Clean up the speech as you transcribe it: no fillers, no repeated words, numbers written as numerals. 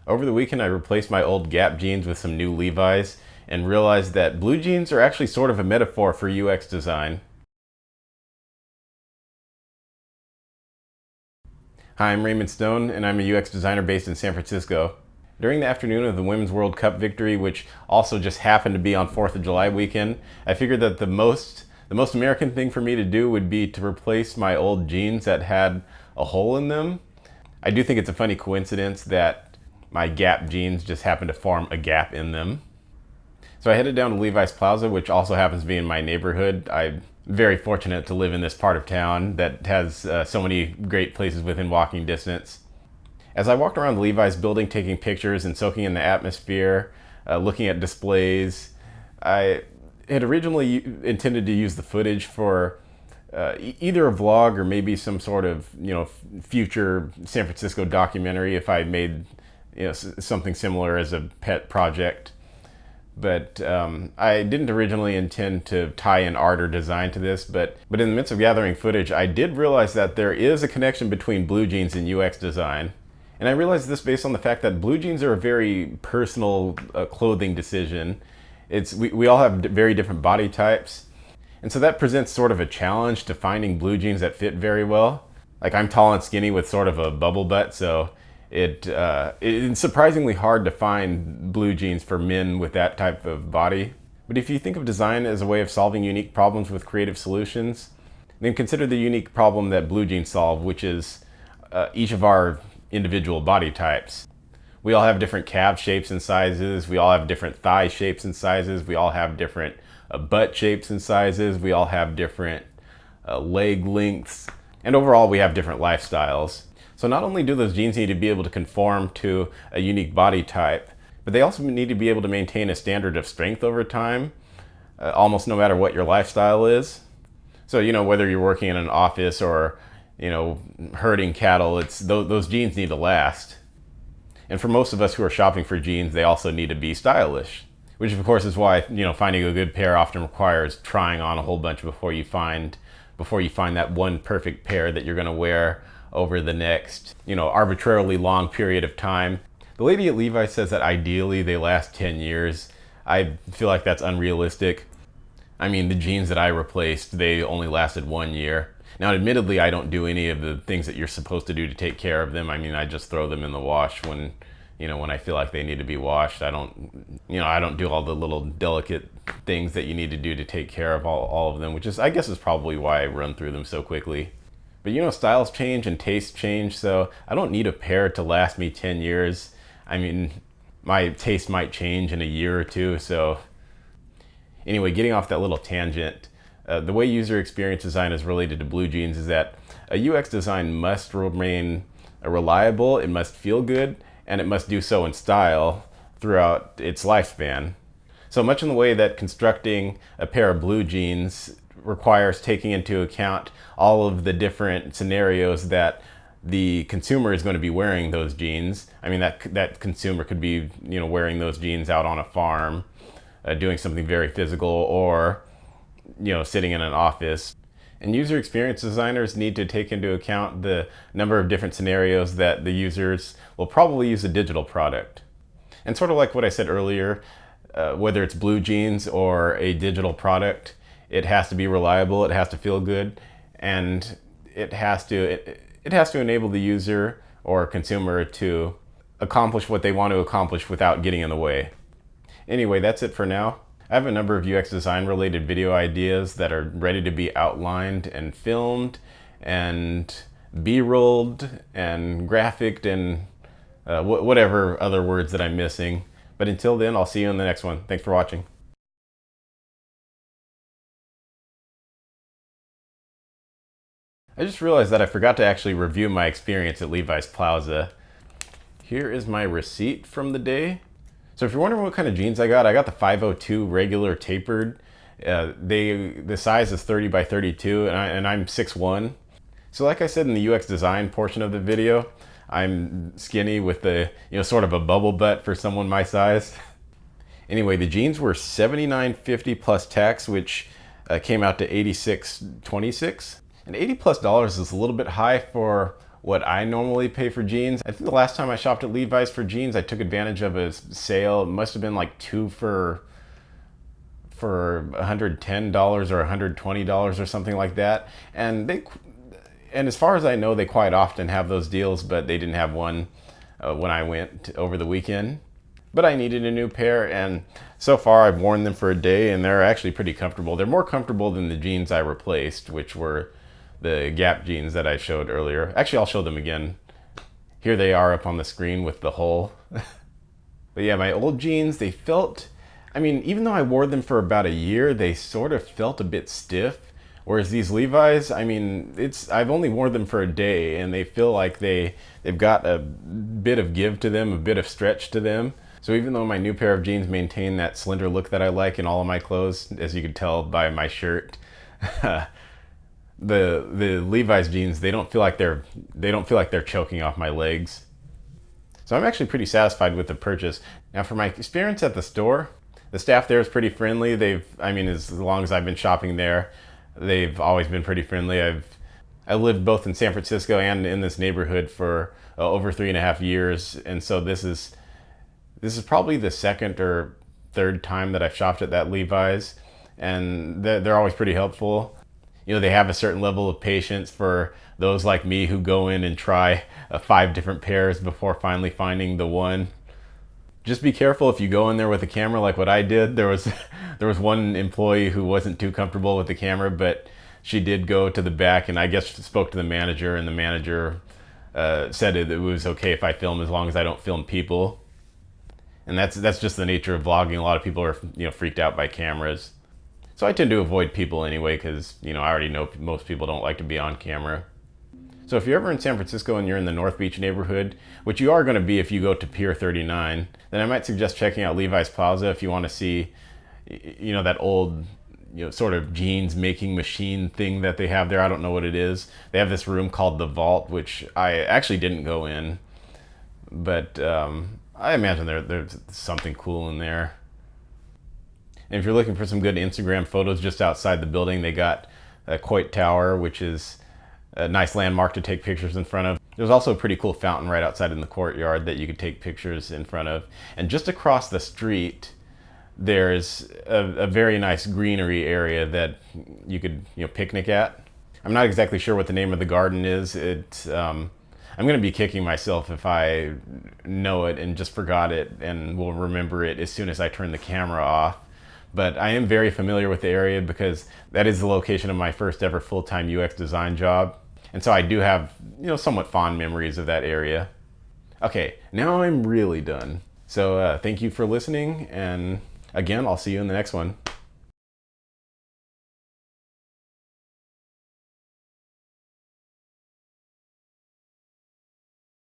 Over the weekend, I replaced my old Gap jeans with some new Levi's and realized that blue jeans are actually sort of a metaphor for UX design. Hi, I'm Raymond Stone, and I'm a UX designer based in San Francisco. During the afternoon of the Women's World Cup victory, which also just happened to be on 4th of July weekend, I figured that the most American thing for me to do would be to replace my old jeans that had a hole in them. I do think it's a funny coincidence that my Gap jeans just happened to form a gap in them. So I headed down to Levi's Plaza, which also happens to be in my neighborhood. I'm very fortunate to live in this part of town that has so many great places within walking distance. As I walked around the Levi's building taking pictures and soaking in the atmosphere, looking at displays, I had originally intended to use the footage for either a vlog or maybe some sort of future San Francisco documentary if I made something similar as a pet project. But I didn't originally intend to tie in art or design to this, but in the midst of gathering footage, I did realize that there is a connection between blue jeans and UX design. And I realized this based on the fact that blue jeans are a very personal clothing decision. We all have very different body types. And so that presents sort of a challenge to finding blue jeans that fit very well. Like, I'm tall and skinny with sort of a bubble butt, so it's surprisingly hard to find blue jeans for men with that type of body. But if you think of design as a way of solving unique problems with creative solutions, then consider the unique problem that blue jeans solve, which is each of our individual body types. We all have different calf shapes and sizes. We all have different thigh shapes and sizes. We all have different butt shapes and sizes. We all have different leg lengths. And overall, we have different lifestyles. So not only do those jeans need to be able to conform to a unique body type, but they also need to be able to maintain a standard of strength over time, almost no matter what your lifestyle is. So, whether you're working in an office or, herding cattle, those jeans need to last. And for most of us who are shopping for jeans, they also need to be stylish, which of course is why, finding a good pair often requires trying on a whole bunch before you find that one perfect pair that you're going to wear over the next, arbitrarily long period of time. The lady at Levi says that ideally they last 10 years. I feel like that's unrealistic. I mean, the jeans that I replaced, they only lasted 1 year. Now, admittedly, I don't do any of the things that you're supposed to do to take care of them. I mean, I just throw them in the wash when I feel like they need to be washed. I don't do all the little delicate things that you need to do to take care of all of them, which is, I guess, is probably why I run through them so quickly. But styles change and tastes change, so I don't need a pair to last me 10 years. I mean, my taste might change in a year or two, so anyway, getting off that little tangent, the way user experience design is related to blue jeans is that a UX design must remain reliable, it must feel good, and it must do so in style throughout its lifespan. So much in the way that constructing a pair of blue jeans requires taking into account all of the different scenarios that the consumer is going to be wearing those jeans. I mean, that consumer could be, wearing those jeans out on a farm, doing something very physical, or, sitting in an office. And user experience designers need to take into account the number of different scenarios that the users will probably use a digital product. And sort of like what I said earlier, whether it's blue jeans or a digital product, it has to be reliable, it has to feel good, and it has to enable the user or consumer to accomplish what they want to accomplish without getting in the way. Anyway, that's it for now. I have a number of UX design related video ideas that are ready to be outlined and filmed and B-rolled and graphicked and whatever other words that I'm missing. But until then, I'll see you in the next one. Thanks for watching. I just realized that I forgot to actually review my experience at Levi's Plaza. Here is my receipt from the day. So if you're wondering what kind of jeans I got the 502 regular tapered. The size is 30 by 32 and I'm 6'1". So like I said in the UX design portion of the video, I'm skinny with the, sort of a bubble butt for someone my size. Anyway, the jeans were $79.50 plus tax, which came out to $86.26. And $80+ is a little bit high for what I normally pay for jeans. I think the last time I shopped at Levi's for jeans, I took advantage of a sale. It must have been like two for $110 or $120 or something like that. And as far as I know, they quite often have those deals, but they didn't have one when I went over the weekend. But I needed a new pair, and so far I've worn them for a day, and they're actually pretty comfortable. They're more comfortable than the jeans I replaced, which were the Gap jeans that I showed earlier. Actually, I'll show them again. Here they are up on the screen with the hole. But yeah, my old jeans, they felt, I mean, even though I wore them for about a year, they sort of felt a bit stiff. Whereas these Levi's, I mean, I've only worn them for a day, and they feel like they've got a bit of give to them, a bit of stretch to them. So even though my new pair of jeans maintain that slender look that I like in all of my clothes, as you can tell by my shirt, the Levi's jeans, they don't feel like they're choking off my legs. So I'm actually pretty satisfied with the purchase. Now, for my experience at the store, the staff there is pretty friendly. As long as I've been shopping there, they've always been pretty friendly. I lived both in San Francisco and in this neighborhood for over 3.5 years, and so this is probably the second or third time that I've shopped at that Levi's, and they're always pretty helpful. You know, they have a certain level of patience for those like me who go in and try 5 different pairs before finally finding the one. Just be careful if you go in there with a camera like what I did. There was one employee who wasn't too comfortable with the camera, but she did go to the back and I guess spoke to the manager, and the manager said it was okay if I film as long as I don't film people. And that's just the nature of vlogging. A lot of people are, freaked out by cameras. So I tend to avoid people anyway, because, I already know most people don't like to be on camera. So if you're ever in San Francisco and you're in the North Beach neighborhood, which you are going to be if you go to Pier 39, then I might suggest checking out Levi's Plaza if you want to see, that old, sort of jeans making machine thing that they have there. I don't know what it is. They have this room called the Vault, which I actually didn't go in, but I imagine there's something cool in there. And if you're looking for some good Instagram photos, just outside the building, they got a Coit Tower, which is a nice landmark to take pictures in front of. There's also a pretty cool fountain right outside in the courtyard that you could take pictures in front of. And just across the street, there's a very nice greenery area that you could picnic at. I'm not exactly sure what the name of the garden is. I'm going to be kicking myself if I know it and just forgot it and will remember it as soon as I turn the camera off. But I am very familiar with the area because that is the location of my first ever full-time UX design job. And so I do have, somewhat fond memories of that area. Okay, now I'm really done. So thank you for listening, and again, I'll see you in the next one.